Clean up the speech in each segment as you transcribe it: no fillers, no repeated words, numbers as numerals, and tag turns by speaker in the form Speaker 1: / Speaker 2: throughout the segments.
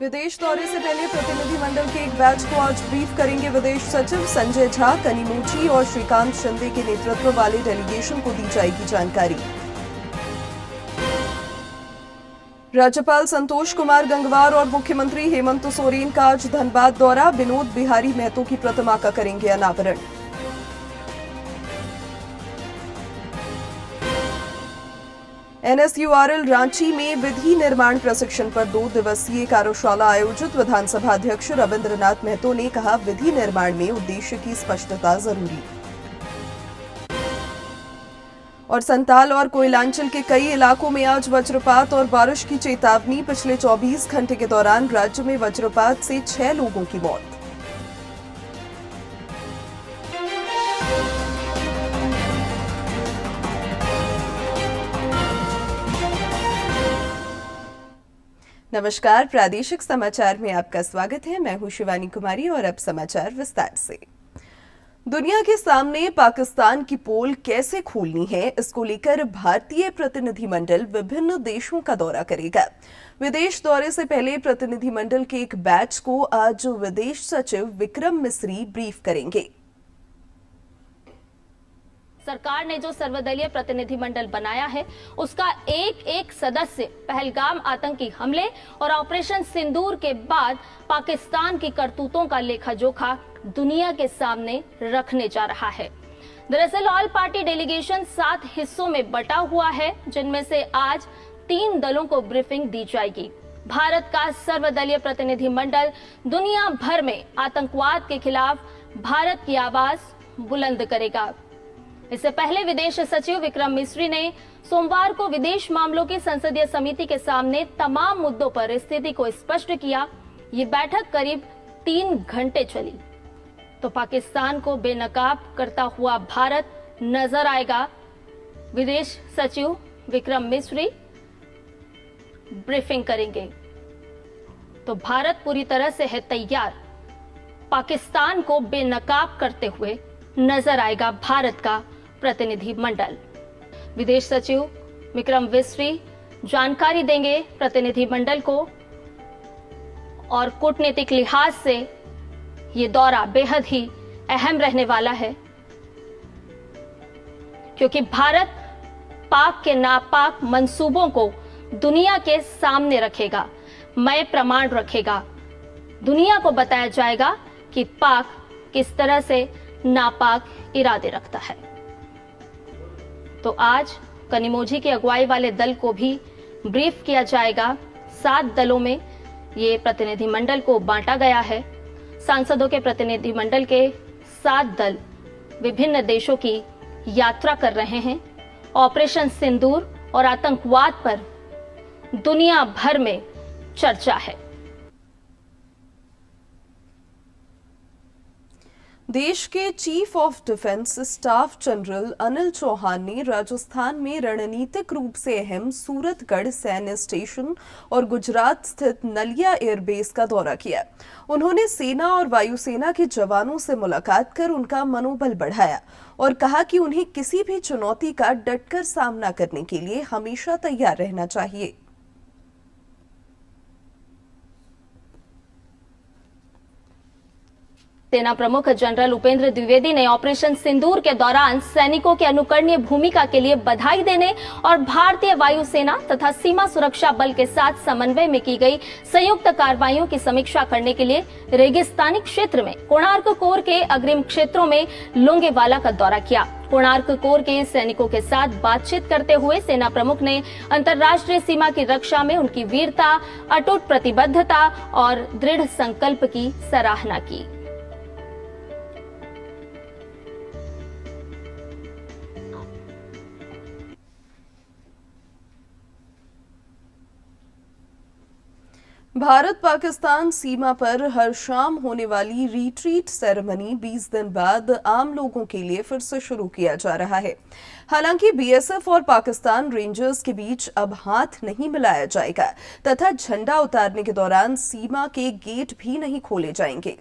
Speaker 1: विदेश दौरे से पहले प्रतिनिधिमंडल के एक बैच को आज ब्रीफ करेंगे विदेश सचिव संजय झा। कनिमोझी और श्रीकांत शिंदे के नेतृत्व वाले डेलीगेशन को दी जाएगी जानकारी। राज्यपाल संतोष कुमार गंगवार और मुख्यमंत्री हेमंत सोरेन का आज धनबाद दौरा। विनोद बिहारी महतो की प्रतिमा का करेंगे अनावरण। एनएसयूआरएल रांची में विधि निर्माण प्रशिक्षण पर 2 दिवसीय कार्यशाला आयोजित। विधानसभा अध्यक्ष रविंद्रनाथ महतो ने कहा, विधि निर्माण में उद्देश्य की स्पष्टता जरूरी। और संताल और कोयलांचल के कई इलाकों में आज वज्रपात और बारिश की चेतावनी। पिछले 24 घंटे के दौरान राज्य में वज्रपात से 6 लोगों की मौत। नमस्कार, प्रादेशिक समाचार में आपका स्वागत है। मैं हूं शिवानी कुमारी और अब समाचार विस्तार से। दुनिया के सामने पाकिस्तान की पोल कैसे खोलनी है, इसको लेकर भारतीय प्रतिनिधिमंडल विभिन्न देशों का दौरा करेगा। विदेश दौरे से पहले प्रतिनिधिमंडल के एक बैच को आज विदेश सचिव विक्रम मिस्री ब्रीफ करेंगे।
Speaker 2: सरकार ने जो सर्वदलीय प्रतिनिधिमंडल बनाया है, उसका एक एक सदस्य पहलगाम आतंकी हमले और ऑपरेशन सिंदूर के बाद पाकिस्तान की करतूतों का लेखा जोखा दुनिया के सामने रखने जा रहा है। दरअसल ऑल पार्टी डेलीगेशन 7 हिस्सों में बटा हुआ है, जिनमें से आज 3 दलों को ब्रीफिंग दी जाएगी। भारत का सर्वदलीय प्रतिनिधिमंडल दुनिया भर में आतंकवाद के खिलाफ भारत की आवाज बुलंद करेगा। इससे पहले विदेश सचिव विक्रम मिस्री ने सोमवार को विदेश मामलों की संसदीय समिति के सामने तमाम मुद्दों पर स्थिति को स्पष्ट किया। ये बैठक करीब 3 घंटे चली। तो पाकिस्तान को बेनकाब करता हुआ भारत नजर आएगा। विदेश सचिव विक्रम मिस्री ब्रीफिंग करेंगे। तो भारत पूरी तरह से है तैयार। पाकिस्तान को बेनकाब करते हुए नजर आएगा भारत का प्रतिनिधिमंडल। विदेश सचिव विक्रम मिस्री जानकारी देंगे प्रतिनिधिमंडल को और कूटनीतिक लिहाज से ये दौरा बेहद ही अहम रहने वाला है, क्योंकि भारत पाक के नापाक मंसूबों को दुनिया के सामने रखेगा, मय प्रमाण रखेगा। दुनिया को बताया जाएगा कि पाक किस तरह से नापाक इरादे रखता है। तो आज कनिमोझी की अगुवाई वाले दल को भी ब्रीफ किया जाएगा। 7 दलों में ये प्रतिनिधिमंडल को बांटा गया है। सांसदों के प्रतिनिधिमंडल के 7 दल विभिन्न देशों की यात्रा कर रहे हैं। ऑपरेशन सिंदूर और आतंकवाद पर दुनिया भर में चर्चा है।
Speaker 1: देश के chief of defence staff general Anil Chauhan ने राजस्थान में रणनीतिक रूप से अहम सूरतगढ़ सैन्य स्टेशन और गुजरात स्थित नलिया एयरबेस का दौरा किया। उन्होंने सेना और वायुसेना के जवानों से मुलाकात कर उनका मनोबल बढ़ाया और कहा कि उन्हें किसी भी चुनौती का डटकर सामना करने के लिए हमेशा तैयार रहना चाहिए।
Speaker 2: सेना प्रमुख जनरल उपेंद्र द्विवेदी ने ऑपरेशन सिंदूर के दौरान सैनिकों की अनुकरणीय भूमिका के लिए बधाई देने और भारतीय वायुसेना तथा सीमा सुरक्षा बल के साथ समन्वय में की गई संयुक्त कार्रवाइयों की समीक्षा करने के लिए रेगिस्तानी क्षेत्र में कोणार्क कोर के अग्रिम क्षेत्रों में लोंगेवाला का दौरा किया। कोणार्क कोर के सैनिकों के साथ बातचीत करते हुए सेना प्रमुख ने अंतर्राष्ट्रीय सीमा की रक्षा में उनकी वीरता, अटूट प्रतिबद्धता और दृढ़ संकल्प की सराहना की।
Speaker 1: भारत पाकिस्तान सीमा पर हर शाम होने वाली रिट्रीट सेरेमनी 20 दिन बाद आम लोगों के लिए फिर से शुरू किया जा रहा है। हालांकि बीएसएफ और पाकिस्तान रेंजर्स के बीच अब हाथ नहीं मिलाया जाएगा तथा झंडा उतारने के दौरान सीमा के गेट भी नहीं खोले जाएंगे।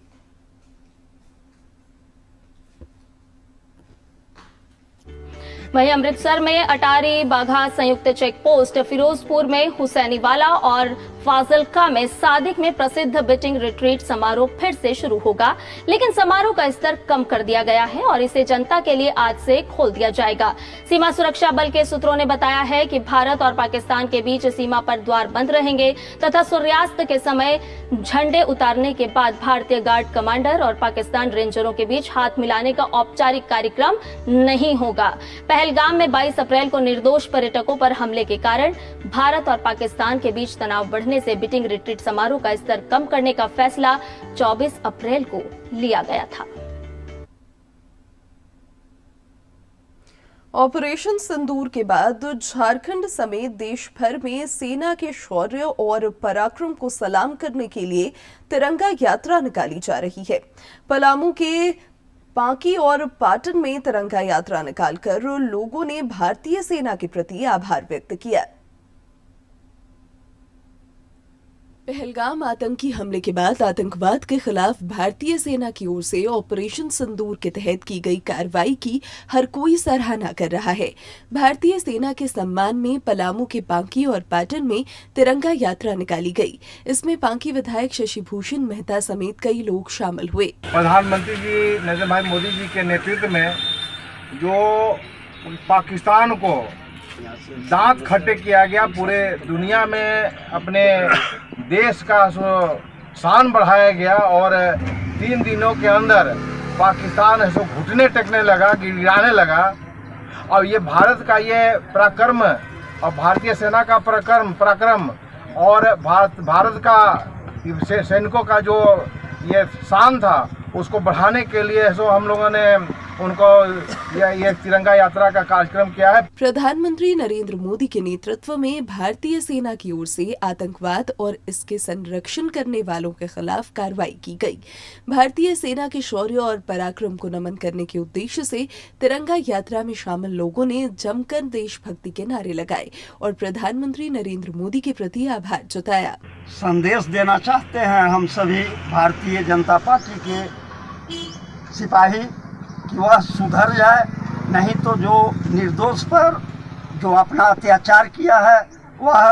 Speaker 2: वहीं अमृतसर में अटारी बाघा संयुक्त चेक पोस्ट, फिरोजपुर में हुसैनीवाला और फाजिल्का में सादिक में प्रसिद्ध बीटिंग रिट्रीट समारोह फिर से शुरू होगा, लेकिन समारोह का स्तर कम कर दिया गया है और इसे जनता के लिए आज से खोल दिया जाएगा। सीमा सुरक्षा बल के सूत्रों ने बताया है कि भारत और पाकिस्तान के बीच सीमा पर द्वार बंद रहेंगे तथा सूर्यास्त के समय झंडे उतारने के बाद भारतीय गार्ड कमांडर और पाकिस्तान रेंजरों के बीच हाथ मिलाने का औपचारिक कार्यक्रम नहीं होगा। पहलगाम में 22 अप्रैल को निर्दोष पर्यटकों पर हमले के कारण भारत और पाकिस्तान के बीच तनाव बढ़ने से बीटिंग रिट्रीट समारोह का स्तर कम करने का फैसला 24 अप्रैल को लिया गया था।
Speaker 1: ऑपरेशन सिंदूर के बाद झारखंड समेत देश भर में सेना के शौर्य और पराक्रम को सलाम करने के लिए तिरंगा यात्रा निकाली जा रही है। पलामू के पांकी और पाटन में तिरंगा यात्रा निकालकर लोगों ने भारतीय सेना के प्रति आभार व्यक्त किया। पहलगाम आतंकी हमले के बाद आतंकवाद के खिलाफ भारतीय सेना की ओर से ऑपरेशन सिंदूर के तहत की गई कार्रवाई की हर कोई सराहना कर रहा है। भारतीय सेना के सम्मान में पलामू के पांकी और पाटन में तिरंगा यात्रा निकाली गई। इसमें पांकी विधायक शशि भूषण मेहता समेत कई लोग शामिल हुए।
Speaker 3: प्रधानमंत्री जी नरेंद्र भाई मोदी जी के नेतृत्व में जो पाकिस्तान को दांत खट्टे किया गया, पूरे दुनिया में अपने देश का शान बढ़ाया गया और 3 दिनों के अंदर पाकिस्तान ऐसे घुटने टेकने लगा, गिराने लगा। और ये भारत का ये पराक्रम और भारतीय सेना का पराक्रम और भारत का सैनिकों का जो ये शान था उसको बढ़ाने के लिए हम लोगों ने उनको ये तिरंगा यात्रा का कार्यक्रम किया है।
Speaker 1: प्रधानमंत्री नरेंद्र मोदी के नेतृत्व में भारतीय सेना की ओर से आतंकवाद और इसके संरक्षण करने वालों के खिलाफ कार्रवाई की गई। भारतीय सेना के शौर्य और पराक्रम को नमन करने के उद्देश्य से तिरंगा यात्रा में शामिल लोगों ने जमकर देशभक्ति के नारे लगाए और प्रधानमंत्री नरेंद्र मोदी के प्रति आभार जताया।
Speaker 4: संदेश देना चाहते हैं हम सभी भारतीय जनता पार्टी के सिपाही कि वह सुधर जाए, नहीं तो जो निर्दोष पर जो अपना अत्याचार किया है वह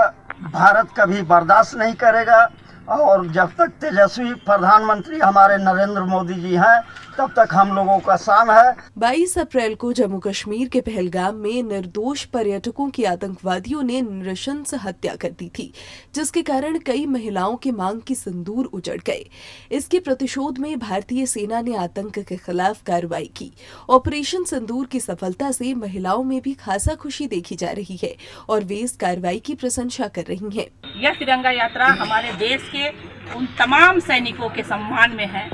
Speaker 4: भारत कभी बर्दाश्त नहीं करेगा। और जब तक तेजस्वी प्रधानमंत्री हमारे नरेंद्र मोदी जी हैं तब तक हम लोगों का शान है।
Speaker 1: 22 अप्रैल को जम्मू कश्मीर के पहलगाम में निर्दोष पर्यटकों की आतंकवादियों ने नृशंस हत्या कर दी थी, जिसके कारण कई महिलाओं की मांग की सिंदूर उजड़ गए। इसके प्रतिशोध में भारतीय सेना ने आतंक के खिलाफ कार्रवाई की। ऑपरेशन सिंदूर की सफलता से महिलाओं में भी खासा खुशी देखी जा रही है और वे इस कार्रवाई की प्रशंसा कर रही हैं।
Speaker 5: यह तिरंगा यात्रा हमारे देश के उन तमाम सैनिकों के सम्मान में है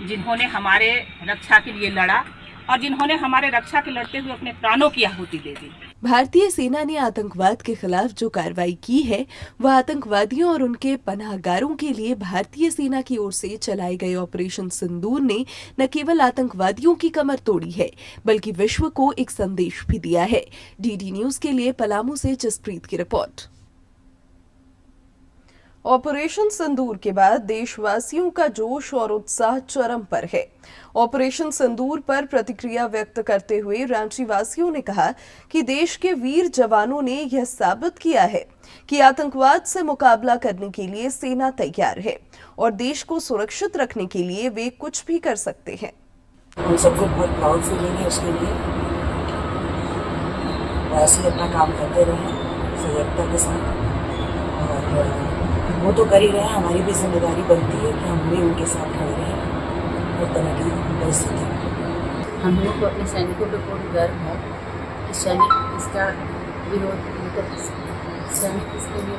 Speaker 5: जिन्होंने हमारे रक्षा के लिए लड़ा और जिन्होंने हमारे रक्षा के लड़ते हुए अपने प्राणों की आहुति दे दी।
Speaker 1: भारतीय सेना ने आतंकवाद के खिलाफ जो कार्रवाई की है वह आतंकवादियों और उनके पनाहगारों के लिए भारतीय सेना की ओर से चलाए गए ऑपरेशन सिंदूर ने न केवल आतंकवादियों की कमर तोड़ी है बल्कि विश्व को एक संदेश भी दिया है। डीडी न्यूज के लिए पलामू से जसप्रीत की रिपोर्ट। ऑपरेशन सिंदूर के बाद देशवासियों का जोश और उत्साह चरम पर है। ऑपरेशन सिंदूर पर प्रतिक्रिया व्यक्त करते हुए रांची वासियों ने कहा कि देश के वीर जवानों ने यह साबित किया है कि आतंकवाद से मुकाबला करने के लिए सेना तैयार है और देश को सुरक्षित रखने के लिए वे कुछ भी कर सकते हैं।
Speaker 6: हम सबको बहुत प्राउड फीलिंग है उसके लिए। वैसे ही अपना काम करते रहे सजगता के साथ, और वो तो कर ही रहे हैं। हमारी भी जिम्मेदारी बनती है कि हम भी उनके साथ खड़े रहें हर तरह की परिस्थिति।
Speaker 7: हम लोग को अपने सैनिकों पर पूर्ण गर्व है कि सैनिक इसका विरोध सैनिक इसके लिए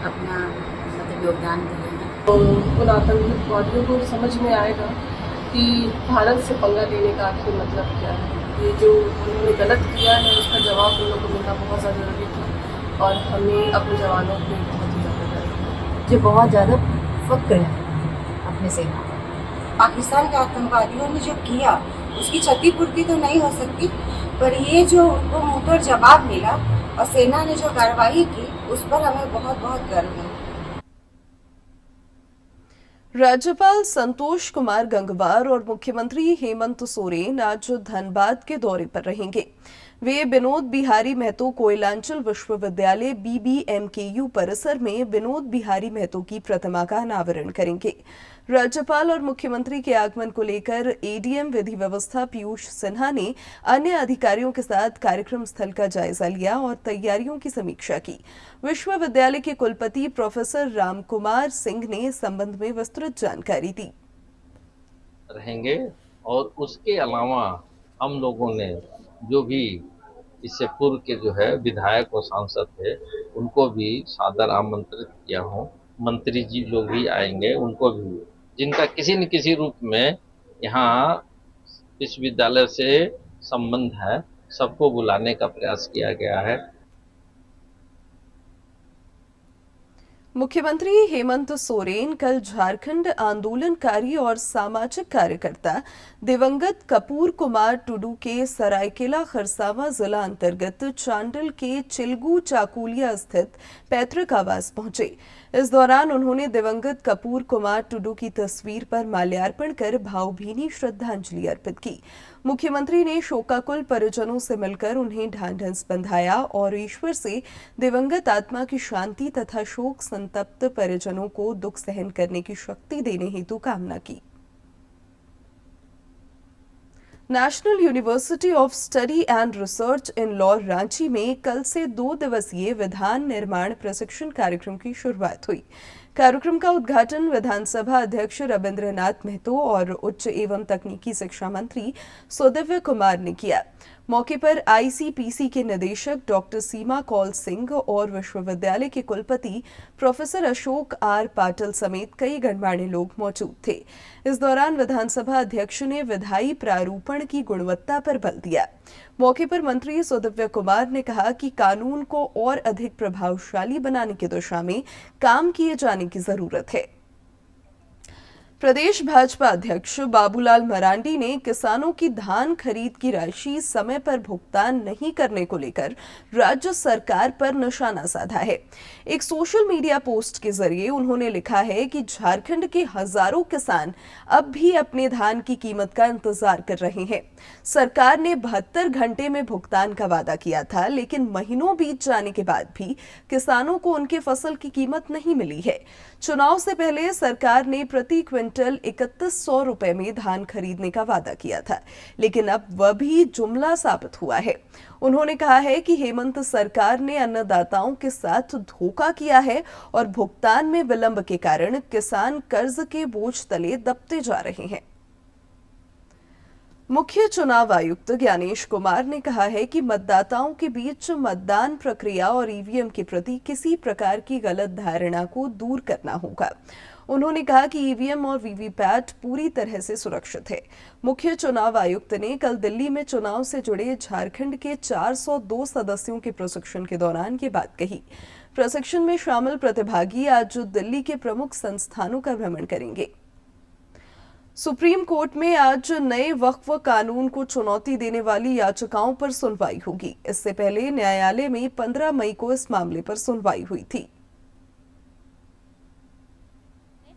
Speaker 7: अपना योगदान दे रहे हैं।
Speaker 8: तो उन आतंकवादियों को समझ में आएगा कि भारत से पंगा लेने का आखिर मतलब क्या है। ये जो उन्होंने गलत किया है उसका जवाब उन लोगों को मिलना बहुत ज़्यादा जरूरी था और हमें अपने जवानों को बहुत ही ज़्यादा
Speaker 9: जो बहुत ज़्यादा फक्र है अपने सेना।
Speaker 10: पाकिस्तान के आतंकवादियों ने जो किया उसकी क्षतिपूर्ति तो नहीं हो सकती, पर ये जो उनको मुंहतोड़ जवाब मिला और सेना ने जो कार्रवाई की उस पर हमें बहुत बहुत गर्व है।
Speaker 1: राज्यपाल संतोष कुमार गंगवार और मुख्यमंत्री हेमंत सोरेन आज धनबाद के दौरे पर रहेंगे। वे विनोद बिहारी महतो कोयलांचल विश्वविद्यालय BBMKU परिसर में विनोद बिहारी महतो की प्रतिमा का अनावरण करेंगे। राज्यपाल और मुख्यमंत्री के आगमन को लेकर ADM विधि व्यवस्था पीयूष सिन्हा ने अन्य अधिकारियों के साथ कार्यक्रम स्थल का जायजा लिया और तैयारियों की समीक्षा की। विश्वविद्यालय के कुलपति प्रोफेसर रामकुमार सिंह ने इस संबंध में विस्तृत जानकारी दी।
Speaker 11: रहेंगे और उसके अलावा हम लोगों ने जो भी इससे पूर्व के जो है विधायक और सांसद थे उनको भी सादर आमंत्रित किया हूँ। मंत्री जी लोग भी आएंगे, उनको भी जिनका किसी न किसी रूप में यहाँ विश्वविद्यालय से संबंध है, सबको बुलाने का प्रयास किया गया है।
Speaker 1: मुख्यमंत्री हेमंत सोरेन कल झारखंड आंदोलनकारी और सामाजिक कार्यकर्ता दिवंगत कपूर कुमार टुडू के सरायकेला खरसावां जिला अंतर्गत चांडल के चिलगू चाकुलिया स्थित पैतृक आवास पहुंचे। इस दौरान उन्होंने दिवंगत कपूर कुमार टुडू की तस्वीर पर माल्यार्पण कर भावभीनी श्रद्धांजलि अर्पित की। मुख्यमंत्री ने शोकाकुल परिजनों से मिलकर उन्हें ढांढस बंधाया और ईश्वर से दिवंगत आत्मा की शांति तथा शोक संतप्त परिजनों को दुख सहन करने की शक्ति देने हेतु कामना की। National university of study and research in law Ranchi में कल से 2 दिवसीय विधान निर्माण प्रशिक्षण कार्यक्रम की शुरुआत हुई। कार्यक्रम का उद्घाटन विधानसभा अध्यक्ष रविंद्रनाथ महतो और उच्च एवं तकनीकी शिक्षा मंत्री सुदिव्य कुमार ने किया। मौके पर ICPC के निदेशक डॉक्टर सीमा कौल सिंह और विश्वविद्यालय के कुलपति प्रोफेसर अशोक R पाटिल समेत कई गणमान्य लोग मौजूद थे। इस दौरान विधानसभा अध्यक्ष ने विधायी प्रारूपण की गुणवत्ता पर बल दिया। मौके पर मंत्री सुदिव्य कुमार ने कहा कि कानून को और अधिक प्रभावशाली बनाने की दिशा में काम किए जाने की जरूरत है। प्रदेश भाजपा अध्यक्ष बाबूलाल मरांडी ने किसानों की धान खरीद की राशि समय पर भुगतान नहीं करने को लेकर राज्य सरकार पर निशाना साधा है। एक सोशल मीडिया पोस्ट के जरिए उन्होंने लिखा है कि झारखंड के हजारों किसान अब भी अपने धान की कीमत का इंतजार कर रहे हैं। सरकार ने 72 घंटे में भुगतान का वादा किया था, लेकिन महीनों बीत जाने के बाद भी किसानों को उनके फसल की कीमत नहीं मिली है। चुनाव से पहले सरकार ने प्रति क्विंटल 3100 रुपए में धान खरीदने का वादा किया था, लेकिन अब वह भी जुमला साबित हुआ है। उन्होंने कहा है कि हेमंत सरकार ने अन्नदाताओं के साथ धोखा किया है और भुगतान में विलंब के कारण किसान कर्ज के बोझ तले दबते जा रहे हैं। मुख्य चुनाव आयुक्त ज्ञानेश कुमार ने कहा है कि मतदाताओं के बीच मतदान प्रक्रिया और EVM के प्रति किसी प्रकार की गलत धारणा को दूर करना होगा। उन्होंने कहा कि EVM और VVPAT पूरी तरह से सुरक्षित है। मुख्य चुनाव आयुक्त ने कल दिल्ली में चुनाव से जुड़े झारखंड के 402 सदस्यों के प्रशिक्षण के दौरान ये बात कही। प्रशिक्षण में शामिल प्रतिभागी आज दिल्ली के प्रमुख संस्थानों का भ्रमण करेंगे। सुप्रीम कोर्ट में आज नए वक्फ कानून को चुनौती देने वाली याचिकाओं पर सुनवाई होगी। इससे पहले न्यायालय में 15 मई को इस मामले पर सुनवाई हुई थी।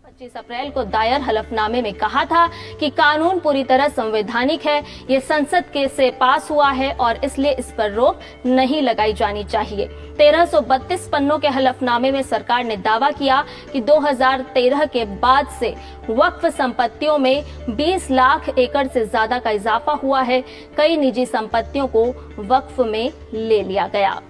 Speaker 2: 25 अप्रैल को दायर हलफनामे में कहा था कि कानून पूरी तरह संवैधानिक है, ये संसद के से पास हुआ है और इसलिए इस पर रोक नहीं लगाई जानी चाहिए। 1332 पन्नों के हलफनामे में सरकार ने दावा किया कि 2013 के बाद से वक्फ संपत्तियों में 20 लाख एकड़ से ज्यादा का इजाफा हुआ है। कई निजी संपत्तियों को वक्फ में ले लिया गया।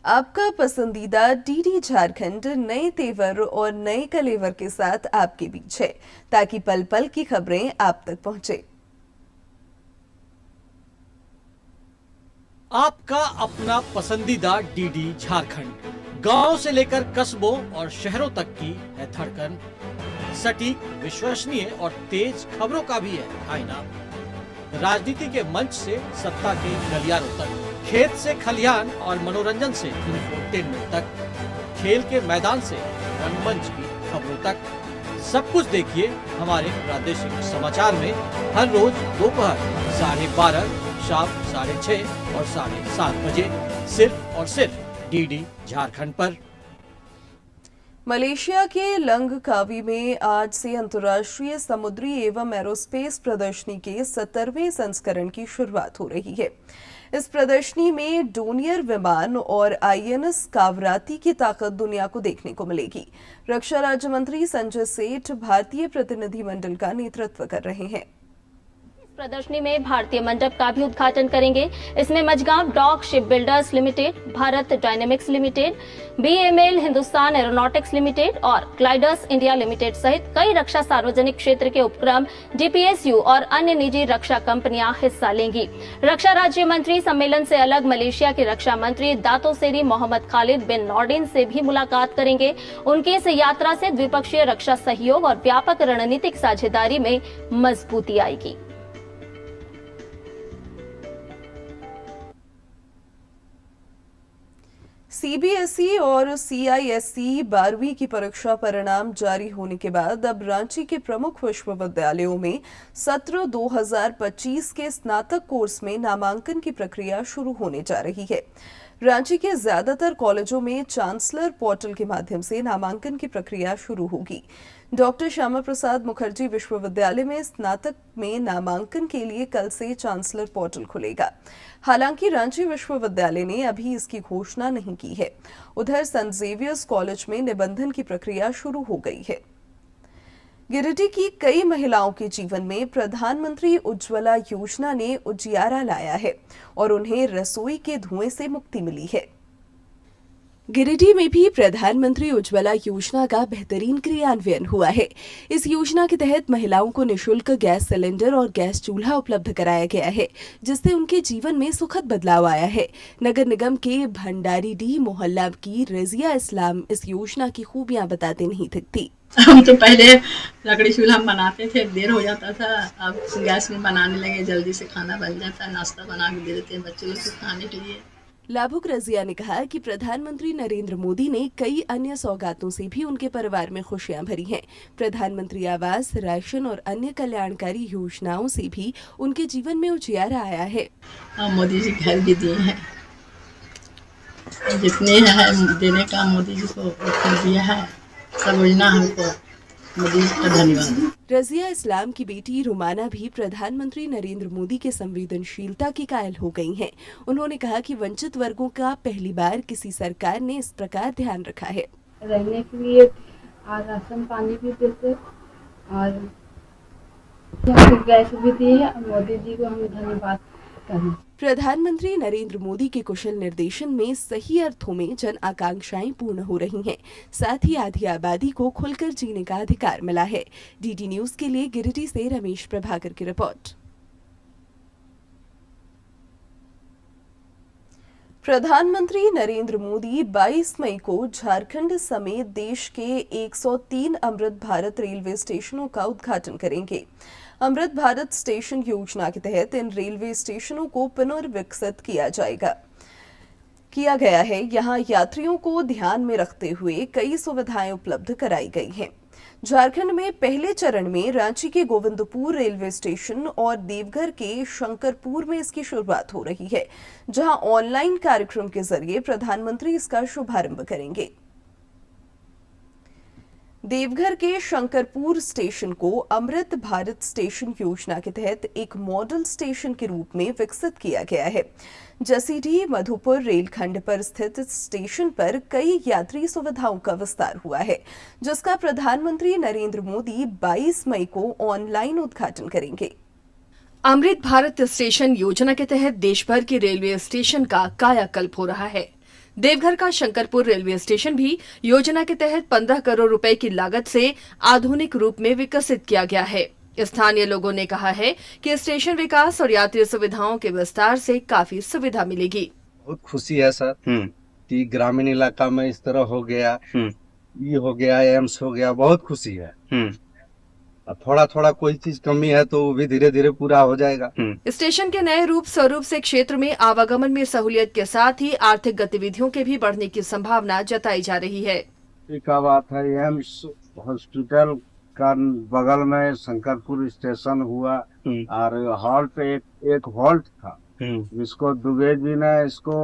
Speaker 1: आपका पसंदीदा DD झारखंड नए तेवर और नए कलेवर के साथ आपके बीच है, ताकि पल पल की खबरें आप तक पहुंचे।
Speaker 12: आपका अपना पसंदीदा DD झारखंड, गांव से लेकर कस्बों और शहरों तक की है धड़कन। सटीक, विश्वसनीय और तेज खबरों का भी है आईना। राजनीति के मंच से सत्ता के गलियारों तक, खेत से खलिहान और मनोरंजन से इंफोटेनमेंट तक, खेल के मैदान से रंगमंच की खबरों तक, सब कुछ देखिए हमारे प्रादेशिक समाचार में हर रोज दोपहर 12:30, शाम 6:30 और 7:30 बजे, सिर्फ और सिर्फ DD झारखंड पर।
Speaker 1: मलेशिया के लंगकावी में आज से अंतर्राष्ट्रीय समुद्री एवं एरोस्पेस प्रदर्शनी के 17वें संस्करण की शुरुआत हो रही है। इस प्रदर्शनी में डोनियर विमान और INS कावराती की ताकत दुनिया को देखने को मिलेगी। रक्षा राज्य मंत्री संजय सेठ भारतीय प्रतिनिधिमंडल का नेतृत्व कर रहे हैं।
Speaker 2: प्रदर्शनी में भारतीय मंडप का भी उद्घाटन करेंगे। इसमें Mazagon dock ship builders limited, Bharat dynamics limited, BML Hindustan aeronautics limited और ग्लाइडर्स इंडिया लिमिटेड सहित कई रक्षा सार्वजनिक क्षेत्र के उपक्रम, DPSU और अन्य निजी रक्षा कंपनियां हिस्सा लेंगी। रक्षा राज्य मंत्री सम्मेलन से अलग मलेशिया के रक्षा मंत्री दातो सेरी मोहम्मद खालिद बिन नॉर्डिन से भी मुलाकात करेंगे। उनकी इस यात्रा से द्विपक्षीय रक्षा सहयोग और व्यापक रणनीतिक साझेदारी में मजबूती आएगी।
Speaker 1: CBSE और CISE 12वीं की परीक्षा परिणाम जारी होने के बाद अब रांची के प्रमुख विश्वविद्यालयों में सत्र 2025 के स्नातक कोर्स में नामांकन की प्रक्रिया शुरू होने जा रही है। रांची के ज्यादातर कॉलेजों में चांसलर पोर्टल के माध्यम से नामांकन की प्रक्रिया शुरू होगी। डॉक्टर श्यामा प्रसाद मुखर्जी विश्वविद्यालय में स्नातक में नामांकन के लिए कल से चांसलर पोर्टल खुलेगा। हालांकि रांची विश्वविद्यालय ने अभी इसकी घोषणा नहीं की है। उधर सेंट जेवियर्स कॉलेज में निबंधन की प्रक्रिया शुरू हो गई है। गिरिडीह की कई महिलाओं के जीवन में प्रधानमंत्री उज्ज्वला योजना ने उजियारा लाया है और उन्हें रसोई के धुएं से मुक्ति मिली है। गिरिडीह में भी प्रधानमंत्री उज्ज्वला योजना का बेहतरीन क्रियान्वयन हुआ है। इस योजना के तहत महिलाओं को निःशुल्क गैस सिलेंडर और गैस चूल्हा उपलब्ध कराया गया है, जिससे उनके जीवन में सुखद बदलाव आया है। नगर निगम के भंडारीडीह मोहल्ला की रजिया इस्लाम इस योजना की खूबियां बताते नहीं थकती।
Speaker 13: हम तो पहले लकड़ी चूल्हा में बनाते थे, देर हो जाता था। अब गैस में बनाने लगे, जल्दी से खाना बन जाता है, नाश्ता बना के दे देते हैं बच्चों लोग को खाने के लिए।
Speaker 1: लाभुक रजिया ने कहा कि प्रधानमंत्री नरेंद्र मोदी ने कई अन्य सौगातों से भी उनके परिवार में खुशियां भरी हैं। प्रधानमंत्री आवास, राशन और अन्य कल्याणकारी योजनाओं से भी उनके जीवन में उजियारा आया है।
Speaker 13: मोदी जी घर भी दिए हैं, जितने है देने का मोदी जी को दिया है, सब योजना हमको मोदी जी का धन्यवाद।
Speaker 1: रजिया इस्लाम की बेटी रुमाना भी प्रधानमंत्री नरेंद्र मोदी के संवेदनशीलता की कायल हो गई हैं। उन्होंने कहा कि वंचित वर्गों का पहली बार किसी सरकार ने इस प्रकार ध्यान रखा है।
Speaker 7: रहने के लिए राशन पानी भी देते और गैस भी दी है। मोदी जी को हम धन्यवाद करें।
Speaker 1: प्रधानमंत्री नरेंद्र मोदी के कुशल निर्देशन में सही अर्थों में जन आकांक्षाएं पूर्ण हो रही हैं। साथ ही आधी आबादी को खुलकर जीने का अधिकार मिला है। DD न्यूज के लिए गिरिडीह से रमेश प्रभाकर की रिपोर्ट। प्रधानमंत्री नरेंद्र मोदी 22 मई को झारखंड समेत देश के 103 अमृत भारत रेलवे स्टेशनों का उद्घाटन करेंगे। अमृत भारत स्टेशन योजना के तहत इन रेलवे स्टेशनों को पुनर्विकसित किया गया है। यहाँ यात्रियों को ध्यान में रखते हुए कई सुविधाएं उपलब्ध कराई गई हैं। झारखंड में पहले चरण में रांची के गोविंदपुर रेलवे स्टेशन और देवघर के शंकरपुर में इसकी शुरुआत हो रही है, जहां ऑनलाइन कार्यक्रम के जरिए प्रधानमंत्री इसका शुभारंभ करेंगे। देवघर के शंकरपुर स्टेशन को अमृत भारत स्टेशन योजना के तहत एक मॉडल स्टेशन के रूप में विकसित किया गया है। जसीडीह मधुपुर रेलखंड पर स्थित इस स्टेशन पर कई यात्री सुविधाओं का विस्तार हुआ है, जिसका प्रधानमंत्री नरेंद्र मोदी 22 मई को ऑनलाइन उद्घाटन करेंगे।
Speaker 14: अमृत भारत स्टेशन योजना के तहत देश भर के रेलवे स्टेशन का कायाकल्प हो रहा है। देवघर का शंकरपुर रेलवे स्टेशन भी योजना के तहत 15 करोड़ रुपए की लागत से आधुनिक रूप में विकसित किया गया है। स्थानीय लोगों ने कहा है कि स्टेशन विकास और यात्री सुविधाओं के विस्तार से काफी सुविधा मिलेगी।
Speaker 15: बहुत खुशी है सर कि ग्रामीण इलाका में इस तरह हो गया, ये हो गया, एम्स हो गया, बहुत खुशी है। थोड़ा थोड़ा कोई चीज कमी है तो वो भी धीरे धीरे पूरा हो जाएगा।
Speaker 14: स्टेशन के नए रूप स्वरूप से क्षेत्र में आवागमन में सहूलियत के साथ ही आर्थिक गतिविधियों के भी बढ़ने की संभावना जताई जा रही है।
Speaker 3: एक बात है, एम्स हॉस्पिटल का बगल में शंकरपुर स्टेशन हुआ और हॉल्ट एक हॉल्ट था, जिसको दुबे जी ने इसको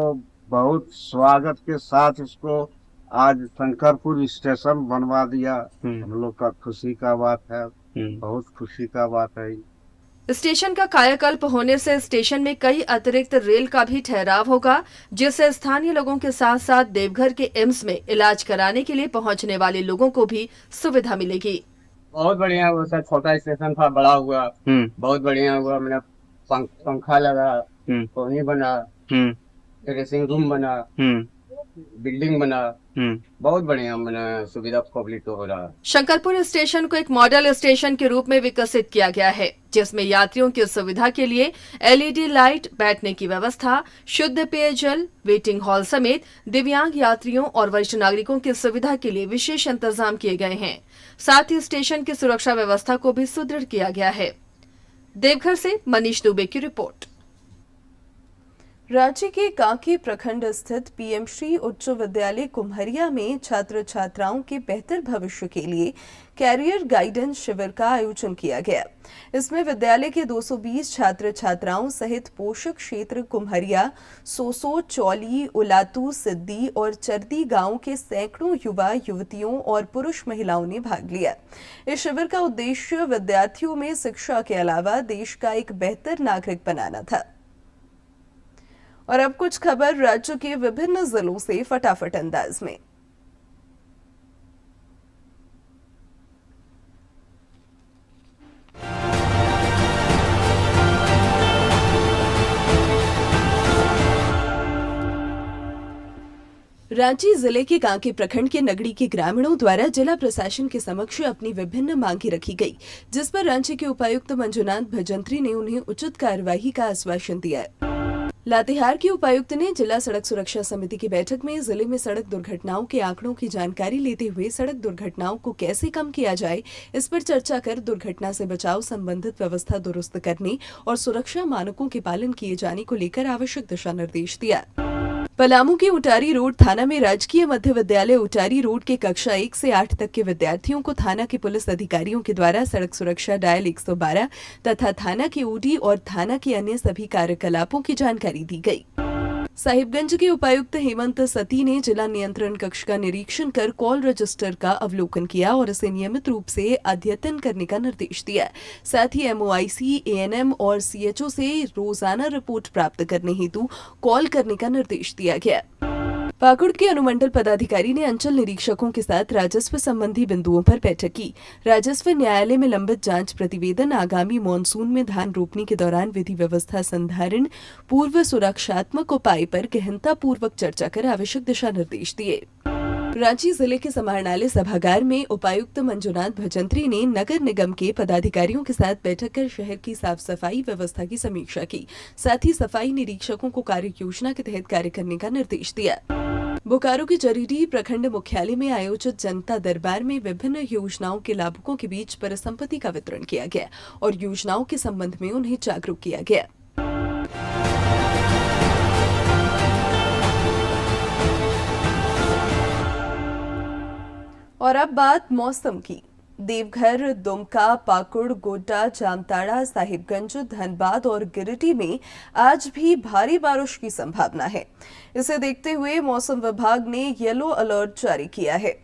Speaker 3: बहुत स्वागत के साथ इसको
Speaker 15: आज शंकरपुर स्टेशन बनवा दिया, हम लोग का खुशी का बात है, बहुत खुशी का बात है।
Speaker 14: स्टेशन का कायाकल्प होने से स्टेशन में कई अतिरिक्त रेल का भी ठहराव होगा, जिससे स्थानीय लोगों के साथ साथ देवघर के एम्स में इलाज कराने के लिए पहुंचने वाले लोगों को भी सुविधा मिलेगी।
Speaker 16: बहुत बढ़िया हुआ सर, छोटा स्टेशन था, बड़ा हुआ, बहुत बढ़िया हुआ। मैंने पंखा लगा, कोनी बना, ड्रेसिंग रूम बना, बिल्डिंग बना, बहुत बढ़िया बना, सुविधा पब्लिक को हो रहा।
Speaker 14: शंकरपुर स्टेशन को एक मॉडल स्टेशन के रूप में विकसित किया गया है, जिसमें यात्रियों की सुविधा के लिए LED लाइट, बैठने की व्यवस्था, शुद्ध पेयजल, वेटिंग हॉल समेत दिव्यांग यात्रियों और वरिष्ठ नागरिकों की सुविधा के लिए विशेष इंतजाम किए गए हैं। साथ ही स्टेशन की सुरक्षा व्यवस्था को भी सुदृढ़ किया गया है। देवघर से मनीष दुबे की रिपोर्ट।
Speaker 1: रांची के कांके प्रखंड स्थित PM श्री उच्च विद्यालय कुम्हरिया में छात्र छात्राओं के बेहतर भविष्य के लिए कैरियर गाइडेंस शिविर का आयोजन किया गया। इसमें विद्यालय के 220 छात्र छात्राओं सहित पोषक क्षेत्र कुम्हरिया, सोसो, चौली, उलातू, सिद्दी और चरदी गांव के सैकड़ों युवा युवतियों और पुरुष महिलाओं ने भाग लिया। इस शिविर का उद्देश्य विद्यार्थियों में शिक्षा के अलावा देश का एक बेहतर नागरिक बनाना था। और अब कुछ खबर राज्य के विभिन्न जिलों से फटाफट अंदाज में। रांची जिले के कांके प्रखंड के नगड़ी के ग्रामीणों द्वारा जिला प्रशासन के समक्ष अपनी विभिन्न मांगे रखी गई, जिस पर रांची के उपायुक्त मंजुनाथ भजंत्री ने उन्हें उचित कार्यवाही का आश्वासन दिया। लातेहार के उपायुक्त ने जिला सड़क सुरक्षा समिति की बैठक में जिले में सड़क दुर्घटनाओं के आंकड़ों की जानकारी लेते हुए सड़क दुर्घटनाओं को कैसे कम किया जाए, इस पर चर्चा कर दुर्घटना से बचाव संबंधित व्यवस्था दुरुस्त करने और सुरक्षा मानकों के पालन किए जाने को लेकर आवश्यक दिशा निर्देश दिया। पलामू के उटारी रोड थाना में राजकीय मध्य विद्यालय उटारी रोड के कक्षा 1 से 8 तक के विद्यार्थियों को थाना के पुलिस अधिकारियों के द्वारा सड़क सुरक्षा डायल 112 तथा थाना के OD और थाना के अन्य सभी कार्यकलापों की जानकारी दी गई। साहिबगंज के उपायुक्त हेमंत सती ने जिला नियंत्रण कक्ष का निरीक्षण कर कॉल रजिस्टर का अवलोकन किया और इसे नियमित रूप से अद्यतन करने का निर्देश दिया। साथ ही MOIC, ANM और CHO से रोजाना रिपोर्ट प्राप्त करने हेतु कॉल करने का निर्देश दिया गया। पाकुड़ के अनुमंडल पदाधिकारी ने अंचल निरीक्षकों के साथ राजस्व संबंधी बिंदुओं पर बैठक की। राजस्व न्यायालय में लंबित जांच प्रतिवेदन, आगामी मॉनसून में धान रोपनी के दौरान विधि व्यवस्था संधारण, पूर्व सुरक्षात्मक उपाय पर गहनता पूर्वक चर्चा कर आवश्यक दिशा निर्देश दिए। रांची जिले के समाहरणालय सभागार में उपायुक्त मंजुनाथ भजंत्री ने नगर निगम के पदाधिकारियों के साथ बैठक कर शहर की साफ सफाई व्यवस्था की समीक्षा की। साथ ही सफाई निरीक्षकों को कार्य योजना के तहत कार्य करने का निर्देश दिया। बोकारो के जरीडी प्रखंड मुख्यालय में आयोजित जनता दरबार में विभिन्न योजनाओं के लाभुकों के बीच परिसंपत्ति का वितरण किया गया और योजनाओं के संबंध में उन्हें जागरूक किया गया। और अब बात मौसम की। देवघर, दुमका, पाकुड़, गोड्डा, जामताड़ा, साहिबगंज, धनबाद और गिरिडीह में आज भी भारी बारिश की संभावना है। इसे देखते हुए मौसम विभाग ने येलो अलर्ट जारी किया है।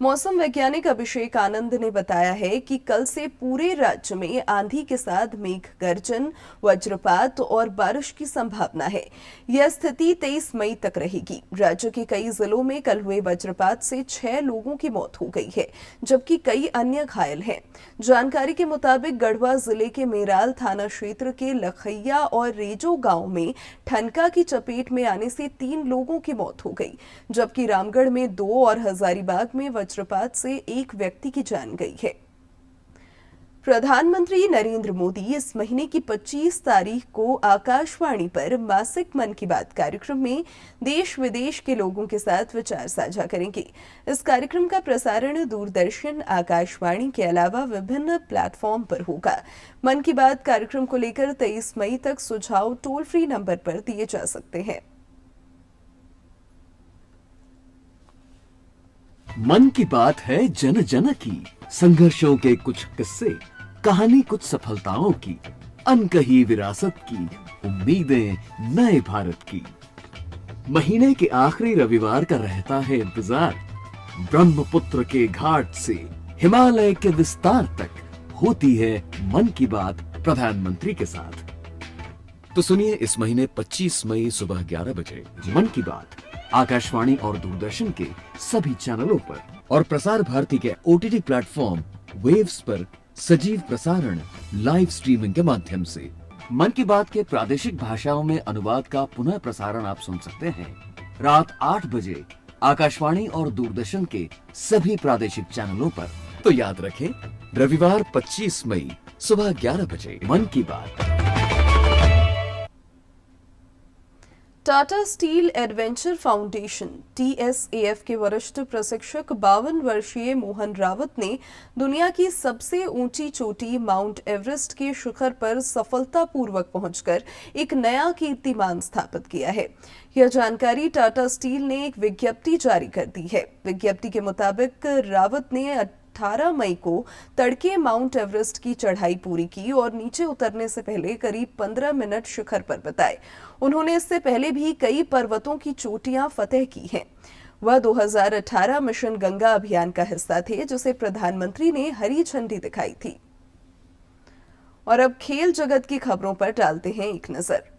Speaker 1: मौसम वैज्ञानिक अभिषेक आनंद ने बताया है कि कल से पूरे राज्य में आंधी के साथ मेघ गर्जन, वज्रपात और बारिश की संभावना है। यह स्थिति 23 मई तक रहेगी। राज्य के कई जिलों में कल हुए वज्रपात से 6 लोगों की मौत हो गई है, जबकि कई अन्य घायल हैं। जानकारी के मुताबिक गढ़वा जिले के मेराल थाना क्षेत्र के लखैया और रेजो गांव में ठनका की चपेट में आने से 3 लोगों की मौत हो गई, जबकि रामगढ़ में 2 और हजारीबाग में वज्रपात से 1 व्यक्ति की जान गई है। प्रधानमंत्री नरेंद्र मोदी इस महीने की 25 तारीख को आकाशवाणी पर मासिक मन की बात कार्यक्रम में देश विदेश के लोगों के साथ विचार साझा करेंगे। इस कार्यक्रम का प्रसारण दूरदर्शन, आकाशवाणी के अलावा विभिन्न प्लेटफॉर्म पर होगा। मन की बात कार्यक्रम को लेकर 23 मई तक सुझाव टोल फ्री नंबर पर दिए जा सकते हैं।
Speaker 17: मन की बात है जन जन की, संघर्षों के कुछ किस्से, कहानी कुछ सफलताओं की, अनकही विरासत की, उम्मीदें नए भारत की। महीने के आखिरी रविवार का रहता है इंतजार, ब्रह्मपुत्र के घाट से हिमालय के विस्तार तक होती है मन की बात प्रधानमंत्री के साथ। तो सुनिए इस महीने 25 मई सुबह 11 बजे मन की बात आकाशवाणी और दूरदर्शन के सभी चैनलों पर और प्रसार भारती के OTT प्लेटफॉर्म वेव्स पर सजीव प्रसारण लाइव स्ट्रीमिंग के माध्यम से। मन की बात के प्रादेशिक भाषाओं में अनुवाद का पुनः प्रसारण आप सुन सकते हैं रात 8 बजे आकाशवाणी और दूरदर्शन के सभी प्रादेशिक चैनलों पर। तो याद रखें, रविवार 25 मई सुबह 11 बजे मन की बात।
Speaker 1: Tata steel adventure foundation TSAF के वरिष्ठ प्रशिक्षक 52 वर्षीय मोहन रावत ने दुनिया की सबसे ऊंची चोटी माउंट एवरेस्ट के शिखर पर सफलतापूर्वक पहुंचकर एक नया कीर्तिमान स्थापित किया है। यह जानकारी टाटा स्टील ने एक विज्ञप्ति जारी कर दी है। विज्ञप्ति के मुताबिक रावत ने 18 मई को तड़के माउंट एवरेस्ट की चढ़ाई पूरी की और नीचे उतरने से पहले करीब 15 मिनट शिखर पर बिताए। उन्होंने इससे पहले भी कई पर्वतों की चोटियां फतेह की हैं। वह 2018 मिशन गंगा अभियान का हिस्सा थे, जिसे प्रधानमंत्री ने हरी झंडी दिखाई थी। और अब खेल जगत की खबरों पर डालते हैं एक नजर।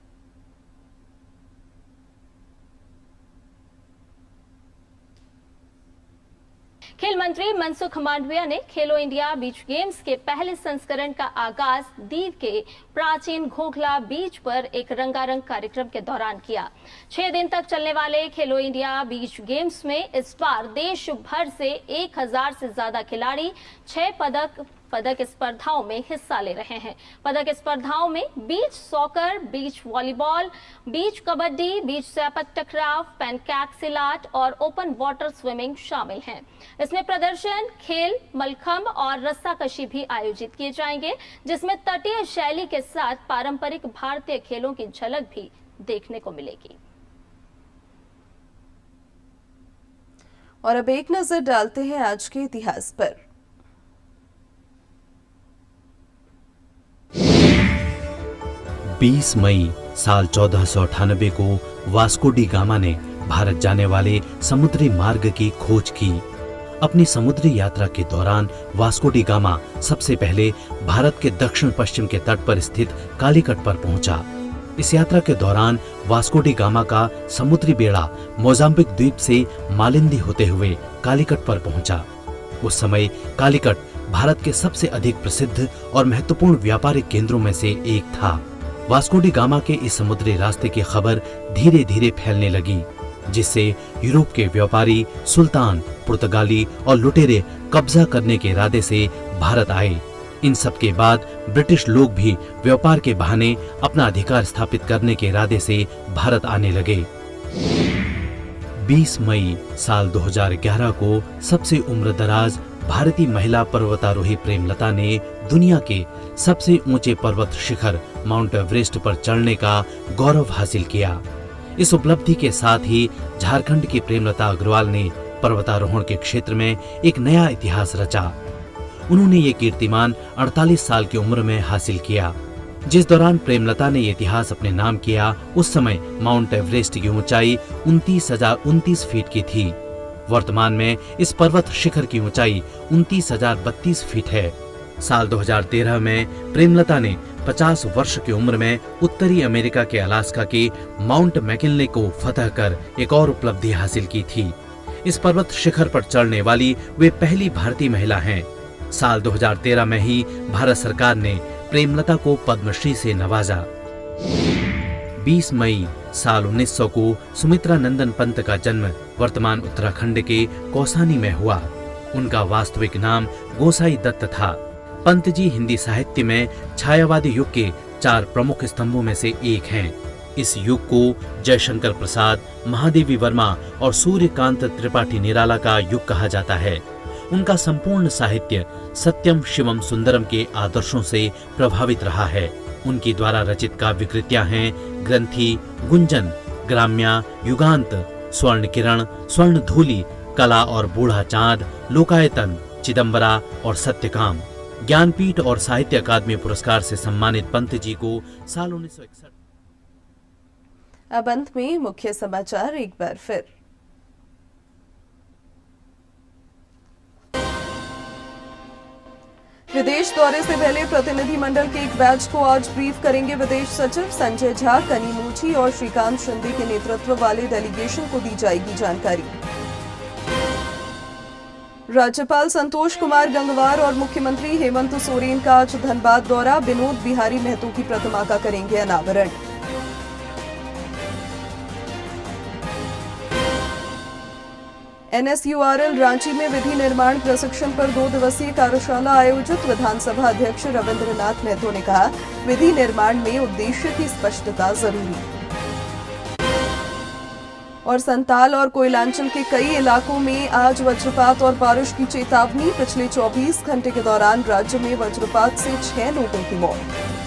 Speaker 2: खेल मंत्री मनसुख मांडविया ने खेलो इंडिया बीच गेम्स के पहले संस्करण का आगाज दीव के प्राचीन घोघला बीच पर एक रंगारंग कार्यक्रम के दौरान किया। 6 दिन तक चलने वाले खेलो इंडिया बीच गेम्स में इस बार देश भर से 1000 से ज्यादा खिलाड़ी 6 पदक स्पर्धाओं में हिस्सा ले रहे हैं। पदक स्पर्धाओं में बीच सॉकर, बीच वॉलीबॉल, बीच कबड्डी, बीच सैपक टकराव, पेनकैक सिलाट और ओपन वाटर स्विमिंग शामिल हैं। इसमें प्रदर्शन, खेल, मलखंब और रस्साकशी भी आयोजित किए जाएंगे, जिसमें तटीय शैली के साथ पारंपरिक भारतीय खेलों की झलक भी देखने को मिलेगी।
Speaker 1: और अब एक नजर डालते हैं आज के इतिहास पर।
Speaker 18: 20 मई साल 1498 को वास्को डी गामा ने भारत जाने वाले समुद्री मार्ग की खोज की। अपनी समुद्री यात्रा के दौरान वास्को डी गामा सबसे पहले भारत के दक्षिण पश्चिम के तट पर स्थित कालीकट पर पहुंचा। इस यात्रा के दौरान वास्को डी गामा का समुद्री बेड़ा मोजाम्बिक द्वीप से मालिंदी होते हुए कालीकट पर पहुंचा। उस समय कालीकट भारत के सबसे अधिक प्रसिद्ध और महत्वपूर्ण व्यापारिक केंद्रों में से एक था। वास्को डी गामा के इस समुद्री रास्ते की खबर धीरे धीरे फैलने लगी, जिससे यूरोप के व्यापारी, सुल्तान, पुर्तगाली और लुटेरे कब्जा करने के इरादे से भारत आए। इन सब के बाद ब्रिटिश लोग भी व्यापार के बहाने अपना अधिकार स्थापित करने के इरादे से भारत आने लगे। 20 मई साल 2011 को सबसे उम्रदराज भारतीय महिला पर्वतारोही प्रेमलता ने दुनिया के सबसे ऊंचे पर्वत शिखर माउंट एवरेस्ट पर चढ़ने का गौरव हासिल किया। इस उपलब्धि के साथ ही झारखंड की प्रेमलता अग्रवाल ने पर्वतारोहण के क्षेत्र में एक नया इतिहास रचा। उन्होंने ये कीर्तिमान 48 साल की उम्र में हासिल किया। जिस दौरान प्रेमलता ने ये इतिहास अपने नाम किया, उस समय माउंट एवरेस्ट की ऊंचाई 29,029 फीट की थी। वर्तमान में इस पर्वत शिखर की ऊंचाई 29,032 फीट है। साल 2013 में प्रेमलता ने 50 वर्ष की उम्र में उत्तरी अमेरिका के अलास्का के माउंट मैकिनले को फतह कर एक और उपलब्धि हासिल की थी। इस पर्वत शिखर पर चढ़ने वाली वे पहली भारतीय महिला हैं। साल 2013 में ही भारत सरकार ने प्रेमलता को पद्मश्री से नवाजा। 20 मई साल 1900 को सुमित्रा नंदन पंत का जन्म वर्तमान उत्तराखंड के कौसानी में हुआ। उनका वास्तविक नाम गोसाई दत्त था। पंत जी हिंदी साहित्य में छायावादी युग के 4 प्रमुख स्तंभों में से एक हैं। इस युग को जयशंकर प्रसाद, महादेवी वर्मा और सूर्यकांत त्रिपाठी निराला का युग कहा जाता है। उनका संपूर्ण साहित्य सत्यम शिवम सुंदरम के आदर्शों से प्रभावित रहा है। उनकी द्वारा रचित काव्य कृतियां हैं ग्रंथि, गुंजन, ग्राम्या, युगांत, स्वर्ण किरण, स्वर्ण धूलि, कला और बूढ़ा चांद, लोकायतन, चिदम्बरा और सत्यकाम। ज्ञानपीठ और साहित्य अकादमी पुरस्कार से सम्मानित पंत जी को साल 1961।
Speaker 1: अब अंत में मुख्य समाचार एक बार फिर। विदेश दौरे से पहले प्रतिनिधिमंडल के एक बैच को आज ब्रीफ करेंगे विदेश सचिव संजय झा। कनिमोझी और श्रीकांत शिंदे के नेतृत्व वाले डेलीगेशन को दी जाएगी जानकारी। राज्यपाल संतोष कुमार गंगवार और मुख्यमंत्री हेमंत सोरेन का आज धनबाद दौरा। विनोद बिहारी महतो की प्रतिमा का करेंगे अनावरण। NSURL रांची में विधि निर्माण प्रशिक्षण पर 2 दिवसीय कार्यशाला आयोजित। विधानसभा अध्यक्ष रविंद्रनाथ महतो ने कहा, विधि निर्माण में उद्देश्य की स्पष्टता जरूरी। और संताल और कोयलांचल के कई इलाकों में आज वज्रपात और बारिश की चेतावनी। पिछले 24 घंटे के दौरान राज्य में वज्रपात से 6 लोगों की मौत।